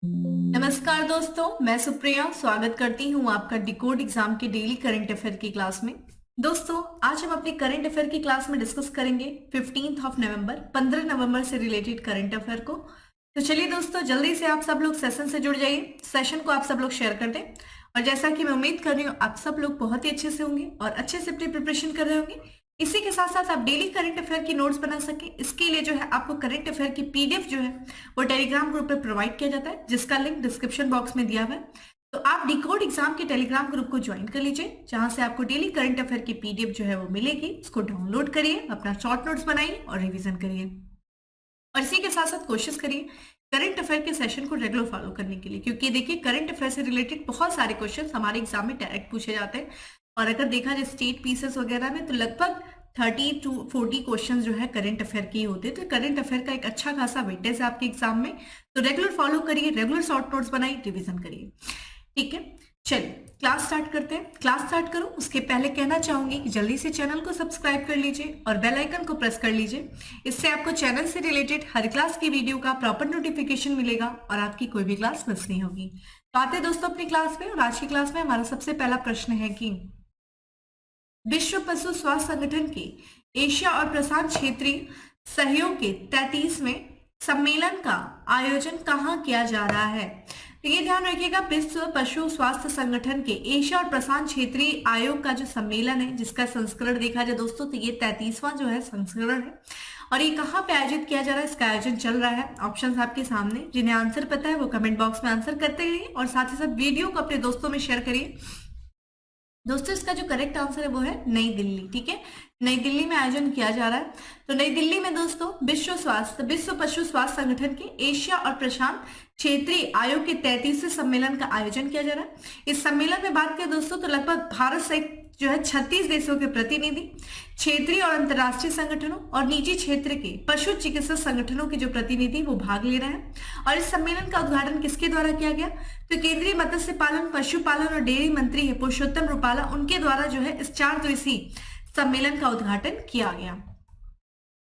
नमस्कार दोस्तों, मैं सुप्रिया स्वागत करती हूँ आपका डिकोड एग्जाम के डेली करंट अफेयर की क्लास में। दोस्तों, आज हम अपनी करंट अफेयर की क्लास में डिस्कस करेंगे 15 नवंबर 15 नवंबर से रिलेटेड करंट अफेयर को। तो चलिए दोस्तों, जल्दी से आप सब लोग सेशन से जुड़ जाइए, सेशन को आप सब लोग शेयर कर दें। और जैसा कि मैं उम्मीद कर रही हूँ आप सब लोग बहुत ही अच्छे से होंगे और अच्छे से अपनी प्रिपरेशन कर रहे होंगे। इसी के साथ साथ आप डेली करंट अफेयर की नोट्स बना सके, इसके लिए जो है आपको करंट अफेयर की पीडीएफ जो है वो टेलीग्राम ग्रुप पे प्रोवाइड किया जाता है, जिसका लिंक डिस्क्रिप्शन बॉक्स में दिया हुआ है। तो आप डिकोड एग्जाम के टेलीग्राम ग्रुप को ज्वाइन कर लीजिए, जहां से आपको डेली करंट अफेयर की पीडीएफ जो है वो मिलेगी। इसको डाउनलोड करिए, अपना शॉर्ट नोट्स बनाइए और रिविजन करिए, और इसी के साथ साथ कोशिश करिए करंट अफेयर के सेशन को रेगुलर फॉलो करने के लिए, क्योंकि देखिए करंट अफेयर से रिलेटेड बहुत सारे क्वेश्चन हमारे एग्जाम में डायरेक्ट पूछे जाते हैं। और अगर देखा जाए स्टेट पीसेस वगैरह में तो लगभग 30 to 40 क्वेश्चन जो है करंट अफेयर के ही होते हैं। तो करंट अफेयर का एक अच्छा खासा वेटेज है आपके एग्जाम में। तो रेगुलर फॉलो करिए, रेगुलर शॉर्ट नोट्स बनाइए, रिवीजन करिए। ठीक है, चलिए क्लास स्टार्ट करते हैं। क्लास स्टार्ट करूं उसके पहले कहना चाहूंगी कि जल्दी से चैनल को सब्सक्राइब कर लीजिए और बेल आइकन को प्रेस कर लीजिए। इससे आपको चैनल से रिलेटेड हर क्लास की वीडियो का प्रॉपर नोटिफिकेशन मिलेगा और आपकी कोई भी क्लास मिस नहीं होगी। तो आते हैं दोस्तों अपनी क्लास में। और आज की क्लास में हमारा सबसे पहला प्रश्न है कि विश्व पशु स्वास्थ्य संगठन के एशिया और प्रशांत क्षेत्रीय सहयोग के 33वें सम्मेलन का आयोजन कहाँ किया जा रहा है। तो ये ध्यान रखिएगा, विश्व पशु स्वास्थ्य संगठन के एशिया और प्रशांत क्षेत्रीय आयोग का जो सम्मेलन है, जिसका संस्करण देखा जाए दोस्तों तो ये 33वां जो है संस्करण है। और ये कहाँ पे आयोजित किया जा रहा है, इसका आयोजन चल रहा है। ऑप्शंस आपके सामने, जिन्हें आंसर पता है वो कमेंट बॉक्स में आंसर करते रहिए और साथ ही साथ वीडियो को अपने दोस्तों में शेयर करिए। दोस्तों, इसका जो करेक्ट आंसर है वो है नई दिल्ली। ठीक है, नई दिल्ली में आयोजन किया जा रहा है। तो नई दिल्ली में दोस्तों विश्व पशु स्वास्थ्य संगठन के एशिया और प्रशांत क्षेत्रीय आयोग के 33वें सम्मेलन का आयोजन किया जा रहा है। इस सम्मेलन में बात करें दोस्तों तो लगभग भारत सहित जो है 36 देशों के प्रतिनिधि, क्षेत्रीय और अंतर्राष्ट्रीय संगठनों और निजी क्षेत्र के पशु चिकित्सा संगठनों के जो प्रतिनिधि वो भाग ले रहे हैं। और इस सम्मेलन का उद्घाटन किसके द्वारा किया गया, तो केंद्रीय मत्स्य पालन, पशुपालन और डेयरी मंत्री है पुरुषोत्तम रूपाला, उनके द्वारा जो है इस 4 दिवसीय सम्मेलन का उद्घाटन किया गया।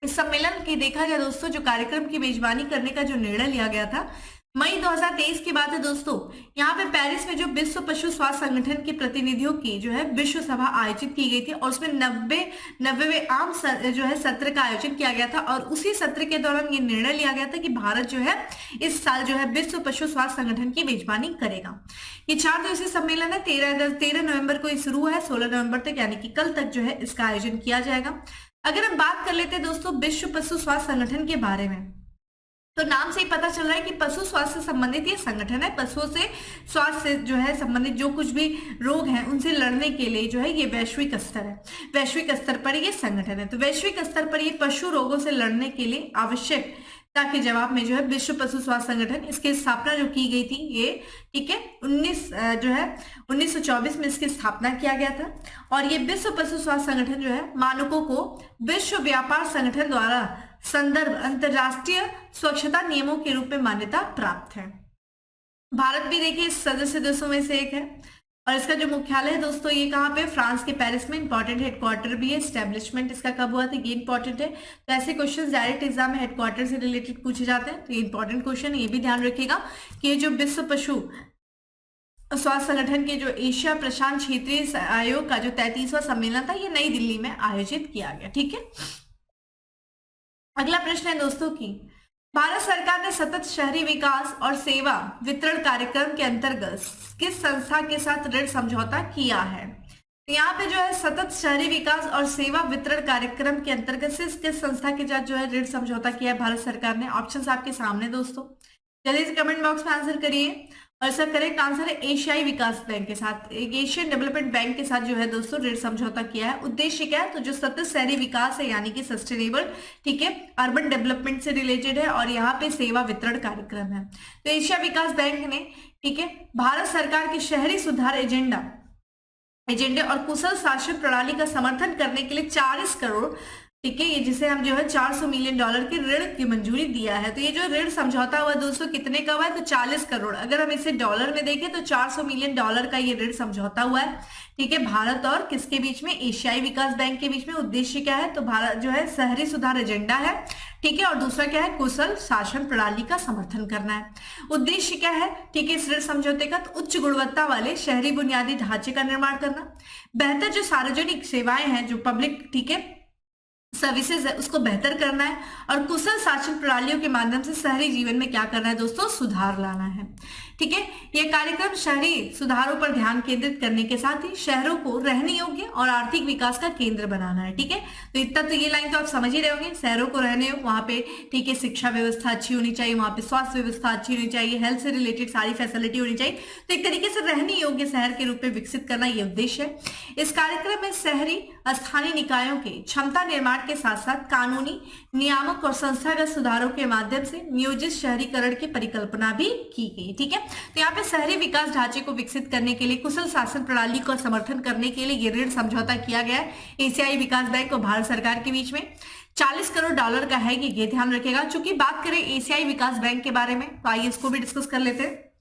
इस सम्मेलन की देखा जाए दोस्तों जो कार्यक्रम की मेजबानी करने का जो निर्णय लिया गया था मई 2023 की बात है दोस्तों। यहाँ पे पेरिस में जो विश्व पशु स्वास्थ्य संगठन के प्रतिनिधियों की जो है विश्व सभा आयोजित की गई थी और उसमें 90वें आम जो है सत्र का आयोजन किया गया था। और उसी सत्र के दौरान ये निर्णय लिया गया था कि भारत जो है इस साल जो है विश्व पशु स्वास्थ्य संगठन की मेजबानी करेगा। ये 4 दिवसीय सम्मेलन है, 13 नवंबर को ये शुरू हुआ है, 16 नवंबर तक यानी कि कल तक जो है इसका आयोजन किया जाएगा। अगर हम बात कर लेते हैं दोस्तों विश्व पशु स्वास्थ्य संगठन के बारे में, तो नाम से ही पता चल रहा है कि पशु स्वास्थ्य से संबंधित ये संगठन है। पशुओं से स्वास्थ्य से जो है संबंधित जो कुछ भी रोग हैं उनसे लड़ने के लिए जो है ये वैश्विक स्तर है, वैश्विक स्तर पर ये संगठन है। तो वैश्विक स्तर पर ये पशु रोगों से लड़ने के लिए आवश्यकता के जवाब में जो है विश्व पशु स्वास्थ्य संगठन, इसकी स्थापना जो की गई थी ये, ठीक है, 1924 में इसकी स्थापना किया गया था। और ये विश्व पशु स्वास्थ्य संगठन जो है मानकों को विश्व व्यापार संगठन द्वारा संदर्भ अंतरराष्ट्रीय स्वच्छता नियमों के रूप में मान्यता प्राप्त है। भारत भी देखिए इस सदस्य देशों में से एक है। और इसका जो मुख्यालय है दोस्तों ये कहाँ पे, फ्रांस के पेरिस में। इंपॉर्टेंट हेडक्वार्टर भी है, एस्टेब्लिशमेंट इसका कब हुआ था ये इंपॉर्टेंट है। तो ऐसे क्वेश्चन डायरेक्ट एग्जाम में हेडक्वार्टर से रिलेटेड पूछे जाते हैं, तो ये इंपॉर्टेंट क्वेश्चन, ये भी ध्यान रखिएगा कि ये जो विश्व पशु स्वास्थ्य संगठन के जो एशिया प्रशांत क्षेत्रीय आयोग का जो 33वां सम्मेलन था ये नई दिल्ली में आयोजित किया गया। ठीक है, अगला प्रश्न है दोस्तों की भारत सरकार ने सतत शहरी विकास और सेवा वितरण कार्यक्रम के अंतर्गत किस संस्था के साथ ऋण समझौता किया है। तो यहाँ पे जो है सतत शहरी विकास और सेवा वितरण कार्यक्रम के अंतर्गत किस संस्था के साथ जो है ऋण समझौता किया है भारत सरकार ने। ऑप्शंस आपके सामने दोस्तों, जल्दी से कमेंट बॉक्स में आंसर करिए। और इसका करेक्ट आंसर है एशियाई विकास बैंक के साथ, एशियन डेवलपमेंट बैंक के साथ जो है दोस्तों ऋण समझौता किया है। उद्देश्य क्या है, तो जो सतत शहरी विकास है यानी कि सस्टेनेबल, ठीक है, अर्बन डेवलपमेंट से रिलेटेड है और यहाँ पे सेवा वितरण कार्यक्रम है। तो एशिया विकास बैंक ने, ठीक है, भारत सरकार के शहरी सुधार एजेंडे और कुशल शासन प्रणाली का समर्थन करने के लिए 40 करोड़, ठीक है, ये जिसे हम जो है $400 मिलियन के ऋण की मंजूरी दिया है। तो ये जो ऋण समझौता हुआ दोस्तों कितने का हुआ है, तो 40 करोड़। अगर हम इसे डॉलर में देखें तो $400 मिलियन का ये ऋण समझौता हुआ है। ठीक है, भारत और किसके बीच में, एशियाई विकास बैंक के बीच में। उद्देश्य क्या है, तो भारत जो है शहरी सुधार एजेंडा है, ठीक है, और दूसरा क्या है, कुशल शासन प्रणाली का समर्थन करना है। उद्देश्य क्या है, ठीक है, इस ऋण समझौते का, तो उच्च गुणवत्ता वाले शहरी बुनियादी ढांचे का निर्माण करना, बेहतर जो सार्वजनिक सेवाएं हैं, जो पब्लिक, ठीक है, सर्विसेज है, उसको बेहतर करना है, और कुशल शासन प्रणालियों के माध्यम से शहरी जीवन में क्या करना है दोस्तों, सुधार लाना है। ठीक है, यह कार्यक्रम शहरी सुधारों पर ध्यान केंद्रित करने के साथ ही शहरों को रहने योग्य और आर्थिक विकास का केंद्र बनाना है। ठीक है, तो इतना तो ये लाइन तो आप समझ ही रहे होंगे, शहरों को रहने वहां पे, ठीक है, शिक्षा व्यवस्था अच्छी होनी चाहिए, वहां पे स्वास्थ्य व्यवस्था अच्छी होनी चाहिए, हेल्थ से रिलेटेड सारी फैसिलिटी होनी चाहिए, तो एक तरीके से रहने योग्य शहर के रूप में विकसित करना ये उद्देश्य है। इस कार्यक्रम में शहरी स्थानीय निकायों के क्षमता निर्माण के साथ साथ कानूनी, नियामक और संस्थागत सुधारों के माध्यम से नियोजित शहरीकरण की परिकल्पना भी की गई। ठीक है, तो यहाँ पे शहरी विकास ढांचे को विकसित करने के लिए, कुशल शासन प्रणाली का समर्थन करने के लिए ये ऋण समझौता किया गया है एशियाई विकास बैंक और भारत सरकार के बीच में। 40 करोड़ डॉलर का है, ये ध्यान रखेगा। चूंकि बात करें एशियाई विकास बैंक के बारे में, तो आइए इसको भी डिस्कस कर लेते हैं।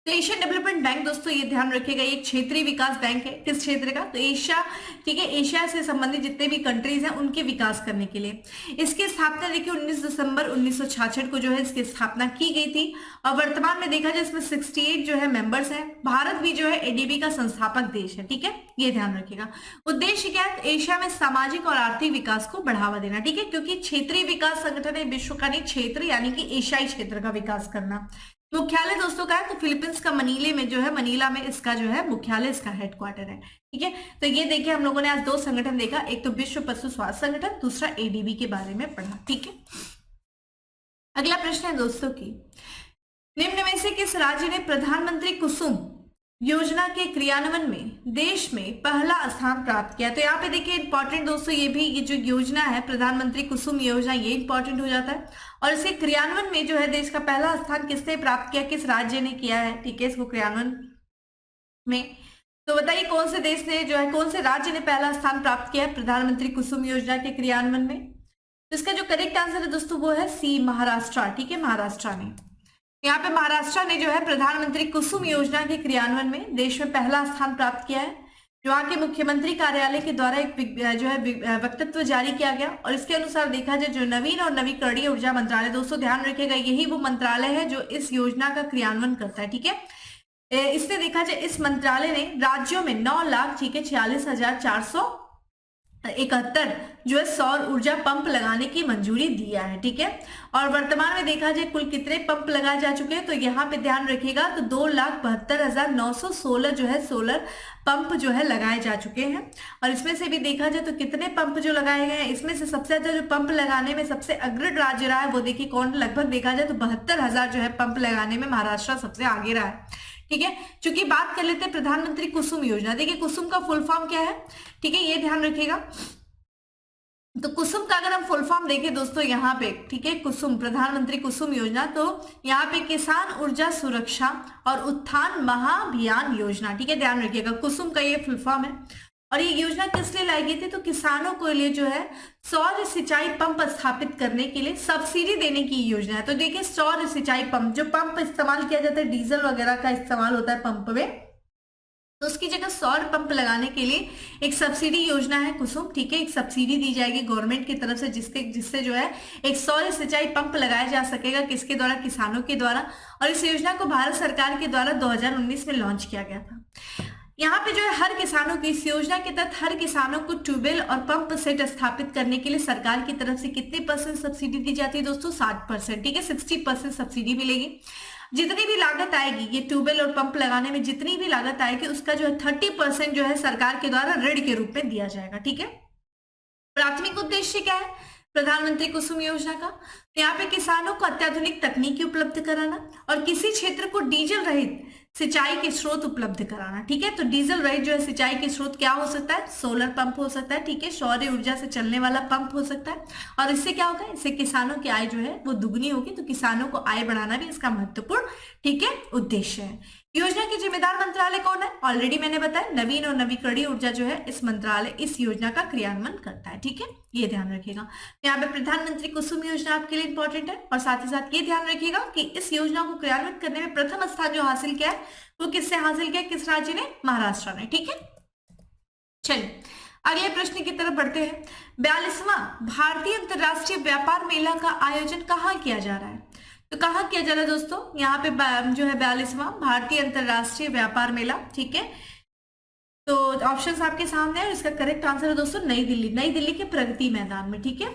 तो एशियन डेवलपमेंट बैंक दोस्तों, ये ध्यान रखिएगा, एक क्षेत्रीय विकास बैंक है। किस क्षेत्र का, तो एशिया, ठीक है, एशिया से संबंधित जितने भी कंट्रीज हैं उनके विकास करने के लिए। इसकी स्थापना देखिए 19 दिसंबर 1966 को जो है इसकी स्थापना की गई थी, और वर्तमान में देखा जाए इसमें 68 जो है मेंबर्स हैं। भारत भी जो है एडीबी का संस्थापक देश है। ठीक है, ये ध्यान रखिएगा। उद्देश्य क्या है, एशिया में सामाजिक और आर्थिक विकास को बढ़ावा देना। ठीक है, क्योंकि क्षेत्रीय विकास संगठन है, विश्व का नहीं, क्षेत्र यानी कि एशियाई क्षेत्र का विकास करना। मुख्यालय दोस्तों का है, तो फिलीपींस का मनीले में जो है, मनीला में इसका जो है मुख्यालय, इसका हेडक्वार्टर है। ठीक है, तो ये देखिए हम लोगों ने आज दो संगठन देखा, एक तो विश्व पशु स्वास्थ्य संगठन, दूसरा एडीबी के बारे में पढ़ा। ठीक है, अगला प्रश्न है दोस्तों की, निम्न में से किस राज्य ने प्रधानमंत्री कुसुम योजना के क्रियान्वयन में देश में पहला स्थान प्राप्त किया? तो यहाँ पे देखिए इंपॉर्टेंट दोस्तों, ये भी, ये जो योजना है प्रधानमंत्री कुसुम योजना, ये इंपॉर्टेंट हो जाता है। और इसके क्रियान्वयन में जो है देश का पहला स्थान किसने प्राप्त किया, किस राज्य ने किया है? ठीक है, इसको क्रियान्वयन में, तो बताइए कौन से देश ने जो है, कौन से राज्य ने पहला स्थान प्राप्त किया है प्रधानमंत्री कुसुम योजना के क्रियान्वयन में? तो इसका जो करेक्ट आंसर है दोस्तों वो है सी, महाराष्ट्र। ठीक है, महाराष्ट्र ने, यहाँ पे महाराष्ट्र ने जो है प्रधानमंत्री कुसुम योजना के क्रियान्वयन में देश में पहला स्थान प्राप्त किया है। वहां के मुख्यमंत्री कार्यालय के द्वारा एक जो है वक्तव्य जारी किया गया, और इसके अनुसार देखा जाए जो नवीन और नवीकरणीय ऊर्जा मंत्रालय, दोस्तों ध्यान रखिएगा, यही वो मंत्रालय है जो इस योजना का क्रियान्वयन करता है। ठीक है, इससे देखा जाए इस मंत्रालय ने राज्यों में 9 लाख, ठीक है, 46,471 जो है सौर ऊर्जा पंप लगाने की मंजूरी दिया है। ठीक है, और वर्तमान में देखा जाए कुल कितने पंप लगाए जा चुके हैं, तो यहाँ पे ध्यान रखिएगा, तो 2,72,916 जो है सोलर पंप जो है लगाए जा चुके हैं। और इसमें से भी देखा जाए तो कितने पंप जो लगाए गए हैं, इसमें से सबसे ज्यादा जो पंप लगाने में सबसे अग्रणी राज्य रहा है वो देखिए कौन, लगभग देखा जाए तो 72,000 जो है पंप लगाने में महाराष्ट्र सबसे आगे रहा है। ठीक है, चूंकि बात कर लेते हैं प्रधानमंत्री कुसुम योजना, देखिए कुसुम का फुल फॉर्म क्या है, ठीक है, ये ध्यान रखिएगा। तो कुसुम का अगर हम फुल फॉर्म देखें दोस्तों यहाँ पे, ठीक है, कुसुम, प्रधानमंत्री कुसुम योजना, तो यहाँ पे किसान ऊर्जा सुरक्षा और उत्थान महाअभियान योजना। ठीक है, ध्यान रखिएगा, कुसुम का ये फुल फॉर्म है। और ये योजना किस लिए लाई गई थी, तो किसानों के लिए जो है सौर सिंचाई पंप स्थापित करने के लिए सब्सिडी देने की योजना है। तो देखिए सौर सिंचाई पंप, जो पंप इस्तेमाल किया जाता है, डीजल वगैरह का इस्तेमाल होता है पंप में, तो उसकी जगह सौर पंप लगाने के लिए एक सब्सिडी योजना है कुसुम। ठीक है, एक सब्सिडी दी जाएगी गवर्नमेंट की तरफ से, जिससे जो है एक सौर सिंचाई पंप लगाया जा सकेगा, किसके द्वारा, किसानों के द्वारा। और इस योजना को भारत सरकार के द्वारा 2019 में लॉन्च किया गया था। यहाँ पे जो है हर किसानों की, इस योजना के तहत हर किसानों को ट्यूबवेल और पंप सेट स्थापित करने के लिए सरकार की तरफ से कितने % सब्सिडी दी जाती है दोस्तों, 60%। ठीक है, 60% सब्सिडी मिलेगी। जितनी भी लागत आएगी, ये ट्यूबवेल और पंप लगाने में जितनी भी लागत आएगी, उसका जो है 30% जो है सरकार के द्वारा ऋण के रूप में दिया जाएगा। ठीक है, प्राथमिक उद्देश्य क्या है प्रधानमंत्री कुसुम योजना का, तो यहाँ पे किसानों को अत्याधुनिक तकनीकी उपलब्ध कराना और किसी क्षेत्र को डीजल रहित सिंचाई के स्रोत उपलब्ध कराना। ठीक है, तो डीजल रहित जो है सिंचाई के स्रोत क्या हो सकता है, सोलर पंप हो सकता है। ठीक है, सौर ऊर्जा से चलने वाला पंप हो सकता है। और इससे क्या होगा, इससे किसानों की आय जो है वो दुगनी होगी। तो किसानों को आय बढ़ाना भी इसका महत्वपूर्ण, ठीक है, उद्देश्य है। योजना के जिम्मेदार मंत्रालय कौन है, ऑलरेडी मैंने बताया, नवीन और नवीकरणीय ऊर्जा जो है इस मंत्रालय इस योजना का क्रियान्वयन करता है। ठीक है, ये ध्यान रखिएगा। यहाँ पे प्रधानमंत्री कुसुम योजना आपके लिए इंपॉर्टेंट है। और साथ ही साथ ये ध्यान रखिएगा कि इस योजना को क्रियान्वित करने में प्रथम स्थान जो हासिल किया है वो किससे हासिल किया, किस राज्य ने, महाराष्ट्र ने। ठीक है, चलिए अगले प्रश्न की तरफ बढ़ते हैं। 42वां भारतीय अंतरराष्ट्रीय व्यापार मेला का आयोजन कहाँ किया जा रहा है? तो कहाँ किया जा रहा है दोस्तों? यहाँ पे जो है 42वां भारतीय अंतरराष्ट्रीय व्यापार मेला, ठीक है। तो ऑप्शंस आपके सामने है, इसका करेक्ट आंसर है दोस्तों नई दिल्ली, नई दिल्ली के प्रगति मैदान में, ठीक है।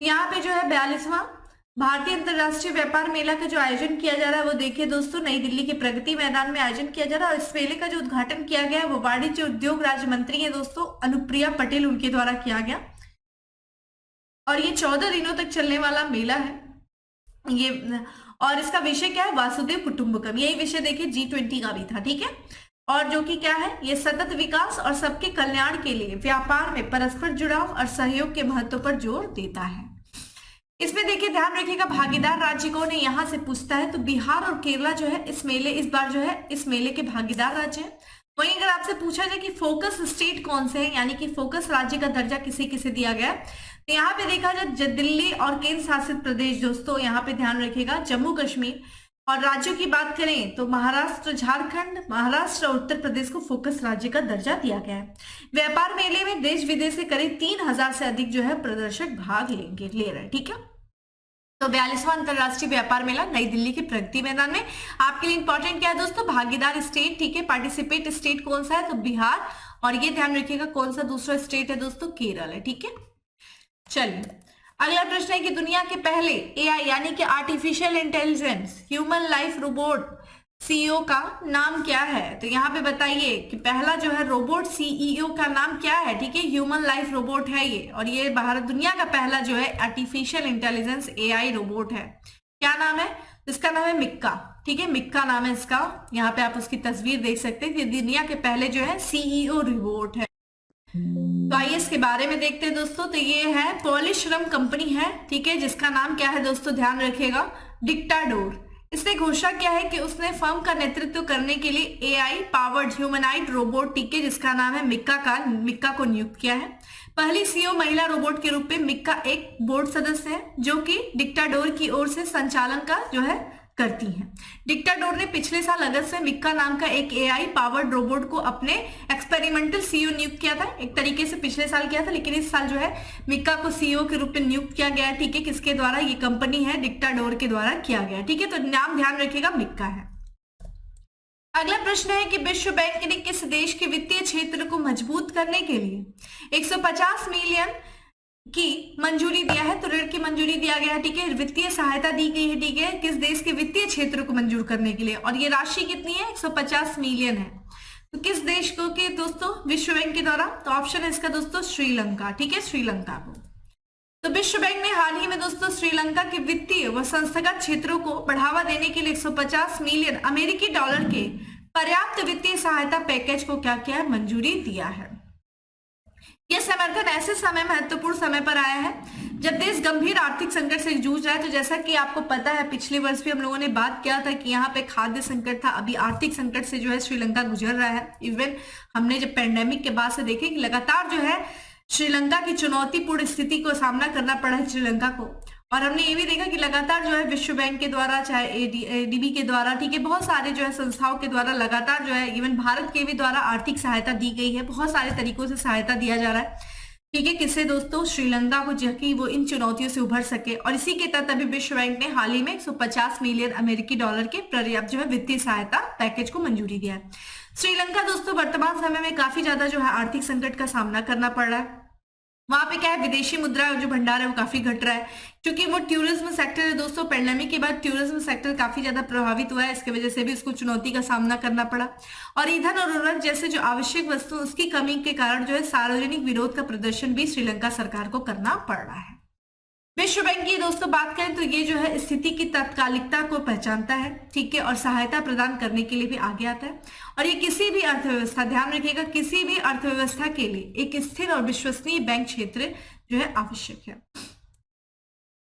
यहाँ पे जो है 42वां भारतीय अंतरराष्ट्रीय व्यापार मेला का जो आयोजन किया जा रहा है वो देखिए दोस्तों नई दिल्ली के प्रगति मैदान में आयोजन किया जा रहा है। और इस मेले का जो उद्घाटन किया गया है वो वाणिज्य उद्योग राज्य मंत्री है दोस्तों अनुप्रिया पटेल, उनके द्वारा किया गया। और ये 14 दिनों तक चलने वाला मेला है ये, और इसका विषय क्या है? वासुदेव कुटुंबकम। यही विषय देखिए G20 का भी था, ठीक है। और जो कि क्या है, ये सतत विकास और सबके कल्याण के लिए व्यापार में परस्पर जुड़ाव और सहयोग के महत्व पर जोर देता है। इसमें देखिए ध्यान रखिएगा भागीदार राज्य कौन है, यहां से पूछता है। तो बिहार और केरला जो है इस बार जो है इस मेले के भागीदार राज्य है। वहीं अगर आपसे पूछा जाए कि फोकस स्टेट कौन से है, यानी कि फोकस राज्य का दर्जा किसे किसे दिया गया, तो यहाँ पे देखा जाए दिल्ली और केंद्र शासित प्रदेश दोस्तों, यहाँ पे ध्यान रखिएगा जम्मू कश्मीर। और राज्यों की बात करें तो महाराष्ट्र, झारखंड, महाराष्ट्र और उत्तर प्रदेश को फोकस राज्य का दर्जा दिया गया है। व्यापार मेले में देश विदेश से करीब 3000 से अधिक जो है प्रदर्शक भाग ले रहे हैं, ठीक है। तो 42वां अंतरराष्ट्रीय व्यापार मेला नई दिल्ली के प्रगति मैदान में। आपके लिए इंपॉर्टेंट क्या है दोस्तों? भागीदार स्टेट, ठीक है। पार्टिसिपेट स्टेट कौन सा है? तो बिहार। और ये ध्यान रखिएगा कौन सा दूसरा स्टेट है दोस्तों? केरल है, ठीक है। चलिए अगला प्रश्न है कि दुनिया के पहले एआई यानी कि artificial intelligence human life robot CEO का नाम क्या है? तो यहाँ पे बताइए कि पहला जो है रोबोट सीईओ का नाम क्या है, ठीक है। ह्यूमन लाइफ रोबोट है ये, और ये भारत दुनिया का पहला जो है आर्टिफिशियल इंटेलिजेंस एआई रोबोट है। क्या नाम है? इसका नाम है मिक्का, ठीक है। मिक्का नाम है इसका। यहाँ पे आप उसकी तस्वीर देख सकते हैं कि दुनिया के पहले जो है सीईओ रोबोट है। तो आइए इसके बारे में देखते हैं दोस्तों। तो ये है पॉलिश्रम कंपनी है, ठीक है, जिसका नाम क्या है दोस्तों? ध्यान रखिएगा डिक्टाडोर। इसने घोषणा किया है कि उसने फर्म का नेतृत्व करने के लिए एआई पावर्ड ह्यूमनाइड रोबोट, ठीक है, जिसका नाम है मिक्का को नियुक्त किया है। पहली सीईओ महिला रोबोट के रूप में मिक्का एक बोर्ड सदस्य है जो कि डिक्टाडोर की ओर से संचालन का जो है करती हैं। डिक्टाडोर ने पिछले साल अगस्त में मिक्का नाम का एक एआई पावर्ड रोबोट को अपने एक्सपेरिमेंटल सीईओ नियुक्त किया था। एक तरीके से पिछले साल किया था, लेकिन इस साल जो है मिक्का को सीईओ के रूप में नियुक्त किया गया, ठीक है। किसके द्वारा? ये कंपनी है डिक्टाडोर के द्वारा किया गया, ठीक है। तो नाम ध्यान रखिएगा मिक्का है। अगला प्रश्न है कि विश्व बैंक ने किस देश के वित्तीय क्षेत्र को मजबूत करने के लिए 150 मिलियन की मंजूरी दिया है? तो ऋण की मंजूरी दिया गया है, ठीक है। वित्तीय सहायता दी गई है, ठीक है, किस देश के वित्तीय क्षेत्र को मंजूर करने के लिए, और ये राशि कितनी है? 150 मिलियन है। तो किस देश को के दोस्तों? विश्व बैंक के द्वारा। तो ऑप्शन है इसका दोस्तों श्रीलंका, ठीक है, श्रीलंका को। तो विश्व बैंक ने हाल ही में दोस्तों श्रीलंका के वित्तीय व संस्थागत क्षेत्रों को बढ़ावा देने के लिए 150 मिलियन अमेरिकी डॉलर के पर्याप्त वित्तीय सहायता पैकेज को क्या किया है? मंजूरी दिया है। यह समर्थन ऐसे समय महत्वपूर्ण समय पर आया है जब देश गंभीर आर्थिक संकट से जूझ रहा है। तो जैसा कि आपको पता है पिछले वर्ष भी हम लोगों ने बात किया था कि यहाँ पे खाद्य संकट था, अभी आर्थिक संकट से जो है श्रीलंका गुजर रहा है। इवन हमने जब पेंडेमिक के बाद से देखे कि लगातार जो है श्रीलंका की चुनौतीपूर्ण स्थिति को सामना करना पड़ा है श्रीलंका को। और हमने ये भी देखा कि लगातार जो है विश्व बैंक के द्वारा, चाहे एडीबी के द्वारा, ठीक है, बहुत सारे जो है संस्थाओं के द्वारा लगातार जो है इवन भारत के भी द्वारा आर्थिक सहायता दी गई है। बहुत सारे तरीकों से सहायता दिया जा रहा है, ठीक है, किससे दोस्तों? श्रीलंका को, जबकि वो इन चुनौतियों से उभर सके। और इसी के तहत अभी विश्व बैंक ने हाल ही में 150 मिलियन अमेरिकी डॉलर के पर्याप्त जो है वित्तीय सहायता पैकेज को मंजूरी दिया है। श्रीलंका दोस्तों वर्तमान समय में काफी ज्यादा जो है आर्थिक संकट का सामना करना पड़ रहा है। वहां पे क्या है, विदेशी मुद्रा जो भंडार है वो काफी घट रहा है, क्योंकि वो टूरिज्म सेक्टर है दोस्तों। पेंडेमिक के बाद टूरिज्म सेक्टर काफी ज्यादा प्रभावित हुआ है, इसकी वजह से भी उसको चुनौती का सामना करना पड़ा। और ईंधन और उर्वरक जैसे जो आवश्यक वस्तु, उसकी कमी के कारण जो है सार्वजनिक विरोध का प्रदर्शन भी श्रीलंका सरकार को करना पड़ रहा है। विश्व बैंक की दोस्तों बात करें तो ये जो है स्थिति की तात्कालिकता को पहचानता है, ठीक है, और सहायता प्रदान करने के लिए भी आगे आता है। और ये किसी भी अर्थव्यवस्था, ध्यान रखिएगा, किसी भी अर्थव्यवस्था के लिए एक स्थिर और विश्वसनीय बैंक क्षेत्र जो है आवश्यक है।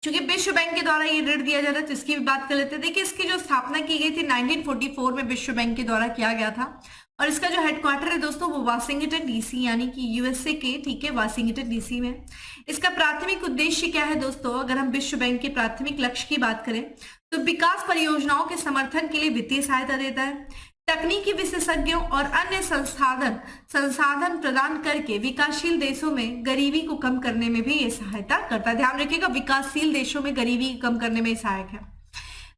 क्योंकि विश्व बैंक के द्वारा ये ऋण दिया जा रहा है, तो इसकी भी बात कर लेते हैं। देखिए इसकी जो स्थापना की गई थी 1944 में विश्व बैंक के द्वारा किया गया था, और इसका जो हेडक्वार्टर है दोस्तों वो वाशिंगटन डीसी यानी कि यूएसए के, ठीक है, वाशिंगटन डीसी में। इसका प्राथमिक उद्देश्य क्या है दोस्तों? अगर हम विश्व बैंक के प्राथमिक लक्ष्य की बात करें तो विकास परियोजनाओं के समर्थन के लिए वित्तीय सहायता देता है, तकनीकी विशेषज्ञों और अन्य संसाधन प्रदान करके विकासशील देशों में गरीबी को कम करने में भी ये सहायता करता है। ध्यान रखिएगा, विकासशील देशों में गरीबी कम करने में सहायक है।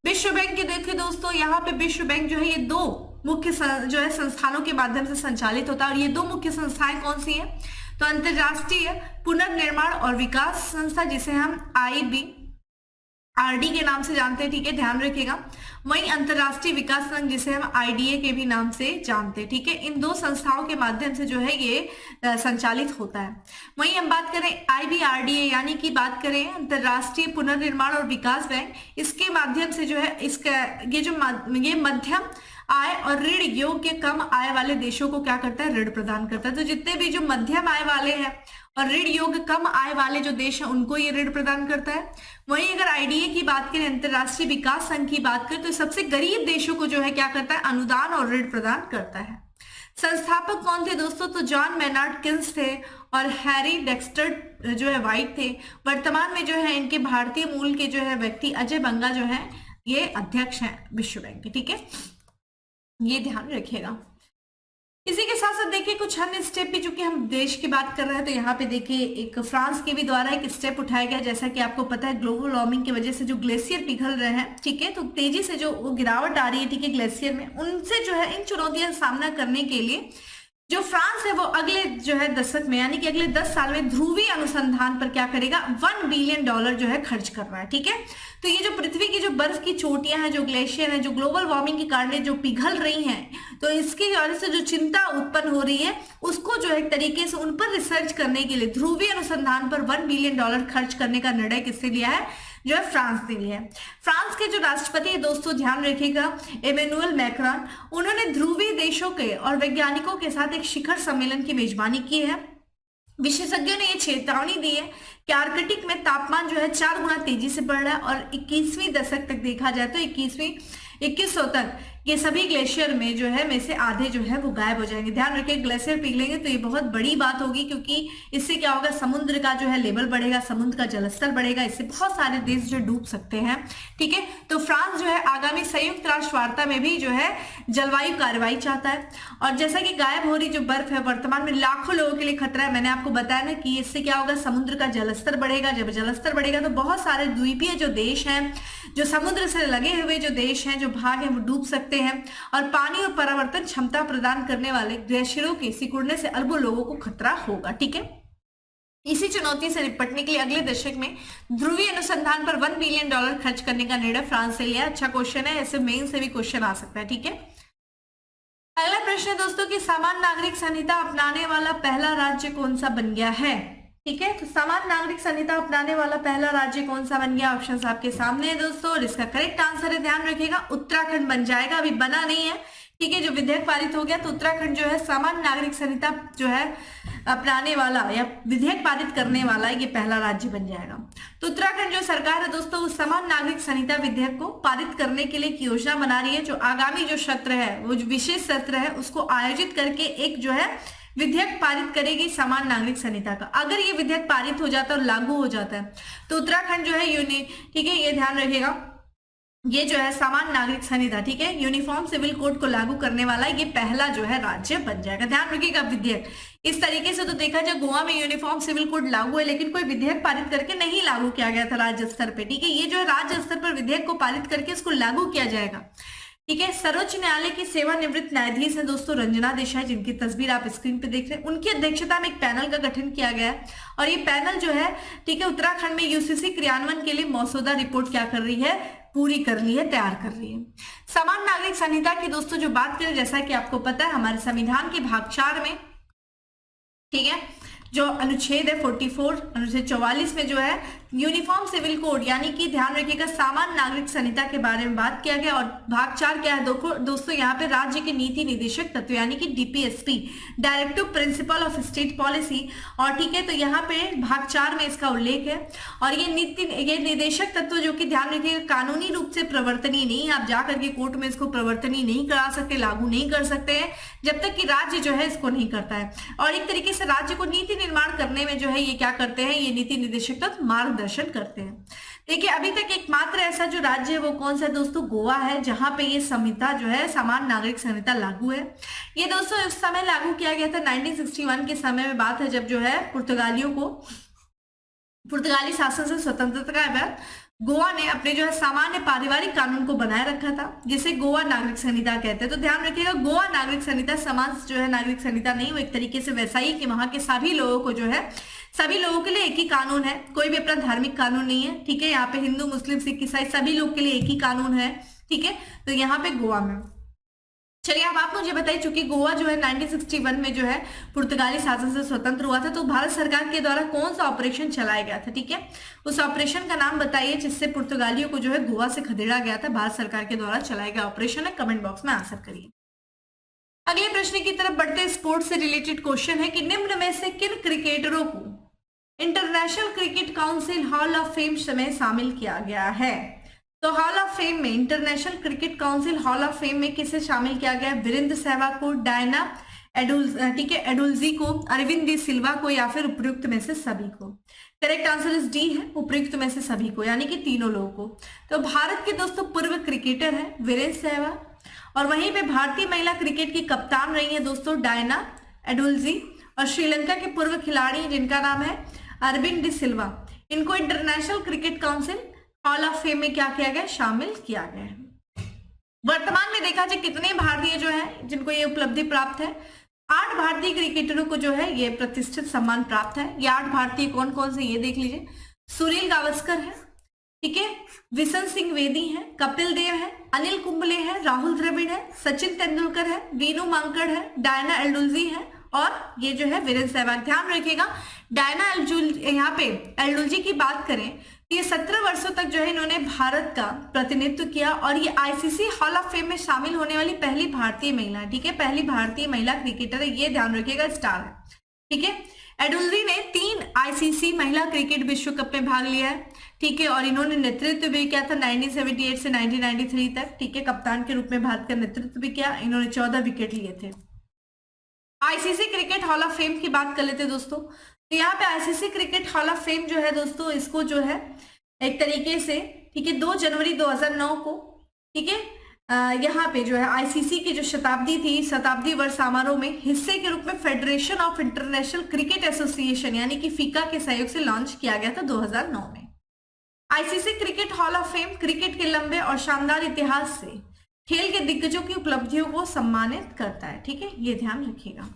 विश्व बैंक के देखिए दोस्तों, यहाँ पे विश्व बैंक जो है ये दो मुख्य जो है संस्थानों के माध्यम से संचालित होता है। और ये दो मुख्य संस्थाएं कौन सी है? तो अंतरराष्ट्रीय पुनर्निर्माण और विकास संस्था, जिसे हम IBRD के नाम से जानते हैं, ठीक है, ध्यान रखिएगा। वहीं अंतरराष्ट्रीय विकास संघ, जिसे हम IDA के भी नाम से जानते हैं, ठीक है। इन दो संस्थाओं के माध्यम से जो है ये संचालित होता है। वहीं हम बात करें IBRDA यानी कि बात करें अंतरराष्ट्रीय पुनर्निर्माण और विकास बैंक, इसके माध्यम से जो है इसका ये मध्यम आय और ऋण योग्य कम आय वाले देशों को क्या करता है? ऋण प्रदान करता है। तो जितने भी जो मध्यम आय वाले हैं और ऋण योग्य कम आय वाले जो देश हैं उनको ये ऋण प्रदान करता है। वहीं अगर IDA की बात करें, अंतरराष्ट्रीय विकास संघ की बात करें, तो सबसे गरीब देशों को जो है क्या करता है? अनुदान और ऋण प्रदान करता है। संस्थापक कौन थे दोस्तों? तो जॉन मेनार्ड किन्स थे और हैरी डेक्स्टर जो है वाइट थे। वर्तमान में जो है इनके भारतीय मूल के जो है व्यक्ति अजय बंगा जो है ये अध्यक्ष हैं विश्व बैंक के, ठीक है, ये ध्यान रखिएगा। इसी के साथ साथ देखिए कुछ अन्य स्टेप भी, चूंकि हम देश की बात कर रहे हैं तो यहाँ पे देखिए एक फ्रांस के भी द्वारा एक स्टेप उठाया गया। जैसा कि आपको पता है ग्लोबल वार्मिंग की वजह से जो ग्लेशियर पिघल रहे हैं, ठीक है, तो तेजी से जो गिरावट आ रही है, ठीक है, ग्लेशियर में, उनसे जो है इन चुनौतियों का सामना करने के लिए जो फ्रांस है वो अगले जो है दशक में यानी कि अगले 10 साल में ध्रुवीय अनुसंधान पर क्या करेगा? $1 बिलियन जो है खर्च कर रहा है, ठीक है। तो ये जो पृथ्वी की जो बर्फ की चोटियां हैं, जो ग्लेशियर है, जो ग्लोबल वार्मिंग के कारण जो पिघल रही हैं, तो इसकी वजह से जो चिंता उत्पन्न हो रही है उसको जो है एक तरीके से उन पर रिसर्च करने के लिए ध्रुवीय अनुसंधान पर $1 बिलियन खर्च करने का निर्णय किससे लिया है? जो है फ्रांस ने लिया है। फ्रांस के जो राष्ट्रपति है दोस्तों, ध्यान रखिएगा, इमैनुअल मैक्रॉन, उन्होंने ध्रुवीय देशों के और वैज्ञानिकों के साथ एक शिखर सम्मेलन की मेजबानी की है। विशेषज्ञों ने ये चेतावनी दी है कि आर्कटिक में तापमान जो है 4 गुना तेजी से बढ़ रहा है और 21वीं दशक तक देखा जाए तो 2100 तक ये सभी ग्लेशियर में से आधे जो है वो गायब हो जाएंगे। ध्यान रखिए, ग्लेशियर पिघलेंगे तो ये बहुत बड़ी बात होगी, क्योंकि इससे क्या होगा? समुद्र का जो है लेवल बढ़ेगा, समुद्र का जलस्तर बढ़ेगा, इससे बहुत सारे देश जो डूब सकते हैं, ठीक है। तो फ्रांस जो है आगामी संयुक्त राष्ट्र वार्ता में भी जो है जलवायु कार्रवाई चाहता है। और जैसा कि गायब हो रही जो बर्फ है वर्तमान में लाखों लोगों के लिए खतरा है। मैंने आपको बताया ना कि इससे क्या होगा? समुद्र का जलस्तर बढ़ेगा। जब जलस्तर बढ़ेगा तो बहुत सारे द्वीपीय जो देश हैं, जो समुद्र से लगे हुए जो देश हैं, जो भाग हैं, वो डूब सकते हैं। और पानी और परावर्तन क्षमता प्रदान करने वाले ग्लेशियरों के सिकुड़ने से अरबों लोगों को खतरा होगा, ठीक है। इसी चुनौती से निपटने के लिए अगले दशक में ध्रुवीय अनुसंधान पर $1 बिलियन खर्च करने का निर्णय फ्रांस से लिया। अच्छा क्वेश्चन है, ऐसे मेन से भी क्वेश्चन आ सकता है, ठीक है। अगला प्रश्न है दोस्तों कि सामान्य नागरिक संहिता अपनाने वाला पहला राज्य कौन सा बन गया है, ठीक है। तो सामान्य नागरिक संहिता अपनाने वाला पहला राज्य कौन सा बन गया? ऑप्शंस आपके सामने है दोस्तों, और इसका करेक्ट आंसर है, ध्यान रखिएगा, उत्तराखंड बन जाएगा। अभी बना नहीं है, ठीक है। जो विधेयक पारित हो गया तो उत्तराखंड जो है सामान्य नागरिक संहिता जो है अपनाने वाला या विधेयक पारित करने वाला ये पहला राज्य बन जाएगा। तो उत्तराखंड जो सरकार है दोस्तों वो सामान्य नागरिक संहिता विधेयक को पारित करने के लिए एक योजना बना रही है। जो आगामी जो सत्र है, वो जो विशेष सत्र है, उसको आयोजित करके एक जो है विधेयक पारित करेगी सामान्य नागरिक संहिता का। अगर ये विधेयक पारित हो जाता है और लागू हो जाता है तो उत्तराखंड जो है ठीक है, ये ध्यान रखिएगा, ये जो है सामान्य नागरिक संहिता, ठीक है, यूनिफॉर्म सिविल कोड को लागू करने वाला ये पहला जो है राज्य बन जाएगा। ध्यान रखिएगा विधेयक इस तरीके से तो देखा जाए गोवा में यूनिफॉर्म सिविल कोड लागू है, लेकिन कोई विधेयक पारित करके नहीं लागू किया गया था राज्य स्तर पे, ठीक है। ये जो है राज्य स्तर पर विधेयक को पारित करके इसको लागू किया जाएगा, ठीक है। सर्वोच्च न्यायालय की सेवानिवृत्त न्यायाधीश है दोस्तों रंजना देसाई, जिनकी तस्वीर आप स्क्रीन पे देख रहे हैं। उनकी अध्यक्षता में एक पैनल का गठन किया गया है और ये पैनल जो है, ठीक है, उत्तराखंड में यूसीसी क्रियान्वयन के लिए मसौदा रिपोर्ट क्या कर रही है? पूरी कर ली है, तैयार कर रही है। सामान्य नागरिक संहिता की दोस्तों जो बात करें, जैसा कि आपको पता है हमारे संविधान के भाग 4 में, ठीक है, जो अनुच्छेद है 44 अनुच्छेद 44 में जो है यूनिफॉर्म सिविल कोड यानी कि ध्यान रखिएगा सामान्य नागरिक संहिता के बारे में बात किया गया। और भाग 4 क्या है दोस्तों, यहाँ पे राज्य के नीति निदेशक तत्व यानी कि DPSP, directive principle of state policy, और ठीक है, तो यहाँ पे भाग 4 में इसका उल्लेख है। और ये निदेशक तत्व जो कि ध्यान रखिएगा कानूनी रूप से प्रवर्तनीय नहीं, आप जाकर के कोर्ट में इसको प्रवर्तनीय नहीं करा सकते, लागू नहीं कर सकते हैं जब तक कि राज्य जो है इसको नहीं करता है। और एक तरीके से राज्य को नीति निर्माण करने में जो है ये क्या करते हैं, ये नीति निदेशक तत्व मार्गदर्शन करते हैं। देखिए अभी तक एकमात्र ऐसा जो राज्य है वो कौन सा है दोस्तों, गोवा है, जहां पे ये संहिता जो है समान नागरिक संहिता लागू है। ये दोस्तों उस समय लागू किया गया था 1961 के समय में बात है, जब जो है पुर्तगाली शासन से स्वतंत्रता के बाद गोवा ने अपने जो है सामान्य पारिवारिक कानून को बनाए रखा था, जिसे गोवा नागरिक संहिता कहते हैं। तो ध्यान रखिएगा, गोवा नागरिक संहिता समान जो है नागरिक संहिता नहीं, वो एक तरीके से वैसा ही कि वहां के सभी लोगों को जो है सभी लोगों के लिए एक ही कानून है, कोई भी अपना धार्मिक कानून नहीं है। ठीक है, यहाँ पे हिंदू मुस्लिम सिख ईसाई सभी लोग के लिए एक ही कानून है। ठीक है, तो यहाँ पे गोवा में चलिए अब आप मुझे बताइए, चूंकि गोवा जो है 1961 में जो है पुर्तगाली शासन से स्वतंत्र हुआ था, तो भारत सरकार के द्वारा कौन सा ऑपरेशन चलाया गया था। ठीक है, उस ऑपरेशन का नाम बताइए जिससे पुर्तगालियों को जो है गोवा से खदेड़ा गया था। भारत सरकार के द्वारा चलाया गया ऑपरेशन है, कमेंट बॉक्स में आंसर करिए। अगले प्रश्न की तरफ बढ़ते, स्पोर्ट्स से रिलेटेड क्वेश्चन है कि निम्न में से किन क्रिकेटरों को international cricket council hall of fame में शामिल किया गया है। तो हॉल ऑफ फेम में, international cricket council hall of fame में किसे शामिल किया गया है, वीरेंद्र सहवाग को, डायना एडुल्जी को, अरविंद डी सिल्वा को, या फिर उपयुक्त में से सभी को। करेक्ट आंसर इज डी है, उपयुक्त में से सभी को, यानी कि तीनों लोगों को। तो भारत के दोस्तों पूर्व क्रिकेटर है वीरेंद्र सहवाग, और वहीं पे भारतीय महिला क्रिकेट की कप्तान रही है दोस्तों डायना एडुल्जी, और श्रीलंका के पूर्व खिलाड़ी जिनका नाम है अरविंद डी सिल्वा। इनको international cricket council hall of fame में क्या किया गया, शामिल किया गया है। वर्तमान में देखा जाए कितने भारतीय जो है जिनको ये उपलब्धि प्राप्त है, 8 भारतीय क्रिकेटरों को जो है ये प्रतिष्ठित सम्मान प्राप्त है। ये 8 भारतीय कौन कौन से ये देख लीजिए, सुनील गावस्कर है, ठीक है, विशन सिंह वेदी है, कपिल देव है, अनिल कुंबले है, राहुल द्रविड़ है, सचिन तेंदुलकर है, वीनू मांकड़ है, डायना एडुल्जी है, और ये जो है वीरेंद्र सहवाग। ध्यान रखिएगा, डायना यहाँ पे एडुल्जी की बात करें तो ये 17 वर्षों तक जो है इन्होंने भारत का प्रतिनिधित्व किया, और ये आईसीसी हॉल ऑफ फेम में शामिल होने वाली पहली भारतीय महिला है। ठीक है, पहली भारतीय महिला क्रिकेटर है, ये ध्यान रखिएगा, स्टार है। ठीक है, एडुल्जी ने 3 आईसीसी महिला क्रिकेट विश्व कप में भाग लिया है। ठीक है, और इन्होंने नेतृत्व भी किया था 1978 से 1993 तक। ठीक है, कप्तान के रूप में भारत का नेतृत्व भी किया, इन्होंने 14 विकेट लिए थे। ICC cricket hall of fame की बात कर लेते हैं दोस्तों, तो यहाँ पे ICC cricket hall of fame जो है दोस्तों, इसको जो है एक तरीके से, ठीक है, 2 जनवरी 2009 को, ठीक है, यहाँ पे जो है आईसीसी की जो शताब्दी वर्ष समारोह में हिस्से के रूप में federation of international cricket association यानी कि फीका के सहयोग से लॉन्च किया गया था 2009 में। ICC cricket hall of fame cricket के लंबे और शानदार इतिहास से खेल के दिग्गजों की उपलब्धियों को सम्मानित करता है। ठीक है, ये ध्यान रखिएगा।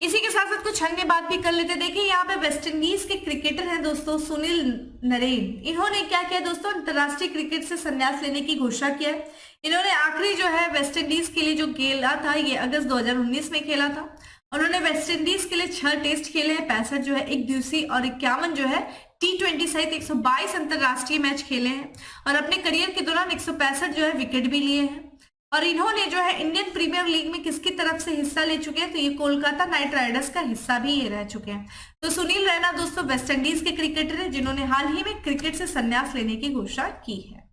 इसी के साथ साथ कुछ अन्य बात भी कर लेते। देखिए यहाँ पे वेस्ट इंडीज के क्रिकेटर हैं दोस्तों सुनील नरेन। इन्होंने क्या किया दोस्तों, अंतरराष्ट्रीय क्रिकेट से संन्यास लेने की घोषणा किया है। इन्होंने आखिरी जो है वेस्ट इंडीज के लिए जो खेला था ये अगस्त 2019 में खेला था। उन्होंने वेस्ट इंडीज के लिए 6 टेस्ट खेले हैं, 65 जो है एक दिवसीय और 51 जो है T20 सहित 122 अंतरराष्ट्रीय मैच खेले हैं, और अपने करियर के दौरान 165 जो है विकेट भी लिए हैं। और इन्होंने जो है इंडियन प्रीमियर लीग में किसकी तरफ से हिस्सा ले चुके हैं, तो ये कोलकाता नाइट राइडर्स का हिस्सा भी ये रह चुके हैं। तो सुनील रैना दोस्तों वेस्ट इंडीज के क्रिकेटर हैं जिन्होंने हाल ही में क्रिकेट से संन्यास लेने की घोषणा की है।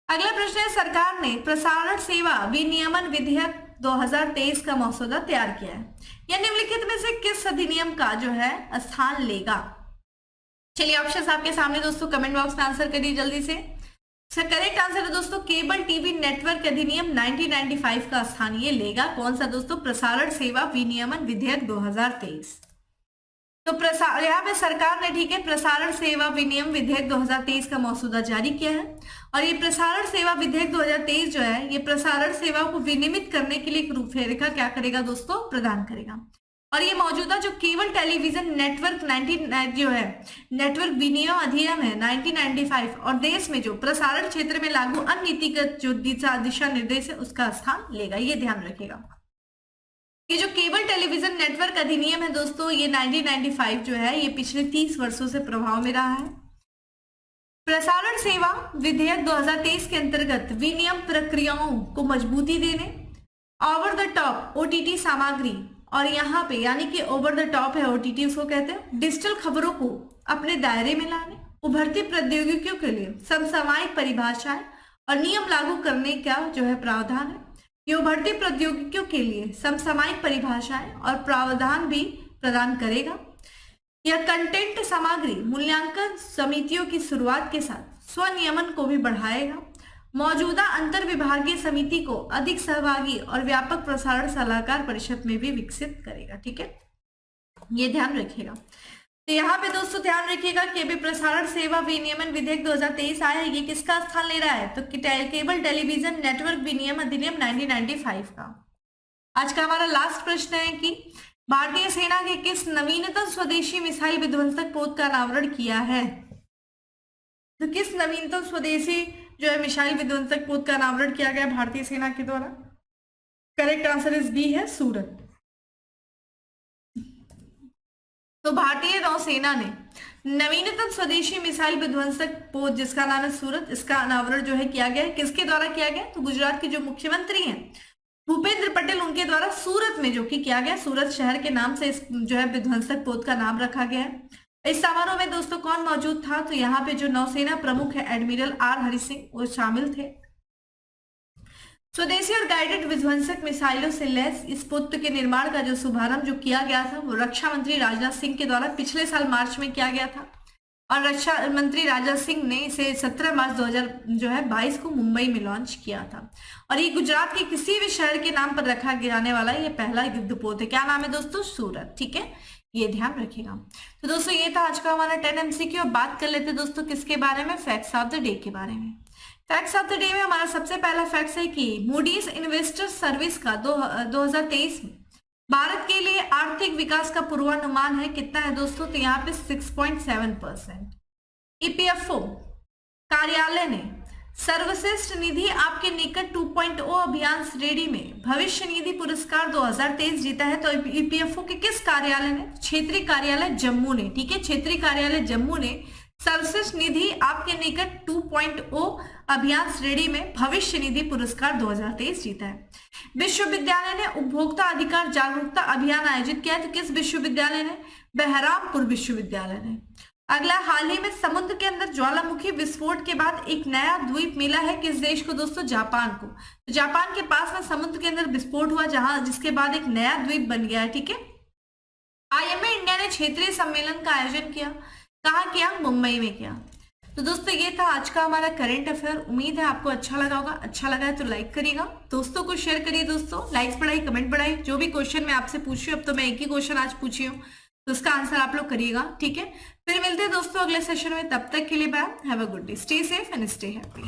अगला प्रश्न है, सरकार ने प्रसारण सेवा विनियमन विधेयक 2023 का मसौदा तैयार किया है। यह निम्नलिखित में से किस अधिनियम का जो है स्थान लेगा। चलिए ऑप्शंस आपके सामने दोस्तों, कमेंट बॉक्स में आंसर करिए जल्दी से। करेक्ट आंसर है दोस्तों केबल टीवी नेटवर्क अधिनियम 1995 का स्थान ये लेगा। कौन सा दोस्तों, प्रसारण सेवा विनियमन विधेयक 2023। तो यहाँ पे सरकार ने, ठीक है, प्रसारण सेवा विनियम विधेयक 2023 का मसौदा जारी किया है, और ये प्रसारण सेवा विधेयक 2023 जो है ये प्रसारण सेवा को विनियमित करने के लिए एक रूपरेखा क्या करेगा दोस्तों, प्रदान करेगा। और ये मौजूदा जो केबल टेलीविजन नेटवर्क 19 जो है नेटवर्क विनियम अधिनियम है 1995 और देश में जो प्रसारण क्षेत्र में लागू अन्य नीतिगत जो दिशा निर्देश है उसका स्थान लेगा, ये ध्यान रखिएगा। ये जो केबल टेलीविजन नेटवर्क अधिनियम है दोस्तों ये 1995 जो है ये पिछले 30 वर्षों से प्रभाव में रहा है। प्रसारण सेवा विधेयक 2023 के अंतर्गत विनियम प्रक्रियाओं को मजबूती देने, ओवर द टॉप ओटीटी सामग्री, और यहाँ पे यानी कि ओवर द टॉप है ओटीटी उसको कहते हैं, डिजिटल खबरों को अपने दायरे में लाने, उभरती प्रौद्योगिकियों के लिए समसामयिक परिभाषाएं और नियम लागू करने का जो है प्रावधान है। ये उभरती प्रौद्योगिकियों के लिए समसामयिक परिभाषाएं और प्रावधान भी प्रदान करेगा। यह कंटेंट सामग्री मूल्यांकन समितियों की शुरुआत के साथ स्वनियमन को भी बढ़ाएगा, मौजूदा अंतर विभागीय समिति को अधिक सहभागी और व्यापक प्रसारण सलाहकार परिषद में भी विकसित करेगा। ठीक है, ये ध्यान रखिएगा। तो यहाँ पे दोस्तों ध्यान रखिएगा कि अभी प्रसारण सेवा विनियमन विधेयक 2023 आया है, ये किसका स्थान ले रहा है? तो केबल टेलीविजन नेटवर्क विनियम अधिनियम 1995 का। आज का हमारा लास्ट प्रश्न है कि भारतीय सेना के किस नवीनतम स्वदेशी मिसाइल विध्वंसक पोत का अनावरण किया है? तो किस नवीनतम स्वदेशी जो है मिसाइल विध्वंसक पोत का अनावरण किया गया भारतीय सेना के द्वारा? करेक्ट आंसर इज बी है, सूरत। तो भारतीय नौसेना ने नवीनतम स्वदेशी मिसाइल विध्वंसक पोत जिसका नाम है सूरत, इसका अनावरण जो है किया गया है। किसके द्वारा किया गया? तो गुजरात के जो मुख्यमंत्री हैं भूपेंद्र पटेल, उनके द्वारा सूरत में जो कि किया गया। सूरत शहर के नाम से इस जो है विध्वंसक पोत का नाम रखा गया है। इस समारोह में दोस्तों कौन मौजूद था? तो यहाँ पे जो नौसेना प्रमुख है एडमिरल आर हरि सिंह, वो शामिल थे। स्वदेशी और गाइडेड विध्वंसक मिसाइलों से लैस इस पोत के निर्माण का जो शुभारंभ जो किया गया था वो रक्षा मंत्री राजनाथ सिंह के द्वारा पिछले साल मार्च में किया गया था और रक्षा मंत्री राजनाथ सिंह ने इसे 17 मार्च 2022 को मुंबई में लॉन्च किया था। और ये गुजरात के किसी भी शहर के नाम पर रखा जाने वाला ये पहला युद्ध पोत है। क्या नाम है दोस्तों? सूरत। ठीक है, ये ध्यान रखिएगा। तो दोस्तों ये था आज का हमारा 10 MCQ। अब बात कर लेते हैं दोस्तों किसके बारे में? फैक्ट्स ऑफ द डे के बारे में। फैक्ट्स ऑफ द डे में हमारा सबसे पहला फैक्ट है कि मूडीज इन्वेस्टर सर्विस का 2023 में भारत के लिए आर्थिक विकास का पूर्वानुमान है कितना है दोस्तों? तो यहाँ पे 6.7%। ईपीएफओ कार्यालय ने सर्वश्रेष्ठ निधि आपके निकट 2.0 अभियान श्रेणी में भविष्य निधि पुरस्कार 2023 जीता है। तो ईपीएफओ के किस कार्यालय ने? क्षेत्रीय कार्यालय जम्मू ने। ठीक है, क्षेत्रीय कार्यालय जम्मू ने सर्वश्रेष्ठ निधि आपके निकट 2.0 अभियान श्रेणी में भविष्य निधि पुरस्कार 2023 जीता है। विश्वविद्यालय ने उपभोक्ता अधिकार जागरूकता अभियान आयोजित किया है। तो किस विश्वविद्यालय ने? बहरामपुर विश्वविद्यालय ने। अगला, हाल ही में समुद्र के अंदर ज्वालामुखी विस्फोट के बाद एक नया द्वीप मिला है किस देश को दोस्तों? जापान को। तो जापान के पास में समुद्र के अंदर विस्फोट हुआ जिसके बाद एक नया द्वीप बन गया है। ठीक है, आईएमए इंडिया ने क्षेत्रीय सम्मेलन का आयोजन किया। कहाँ किया? मुंबई में किया। तो दोस्तों ये था आज का हमारा करंट अफेयर। उम्मीद है आपको अच्छा लगा होगा। अच्छा लगा है तो लाइक करिएगा, दोस्तों को शेयर करिए। दोस्तों लाइक्स बढ़ाइए, कमेंट बढ़ाइए। जो भी क्वेश्चन मैं आपसे पूछ रही हूँ, अब तो मैं एक ही क्वेश्चन आज पूछी हूँ, तो उसका आंसर आप लोग करिएगा। ठीक है, फिर मिलते हैं दोस्तों अगले सेशन में। तब तक के लिए bye, have a good day, stay safe and stay happy.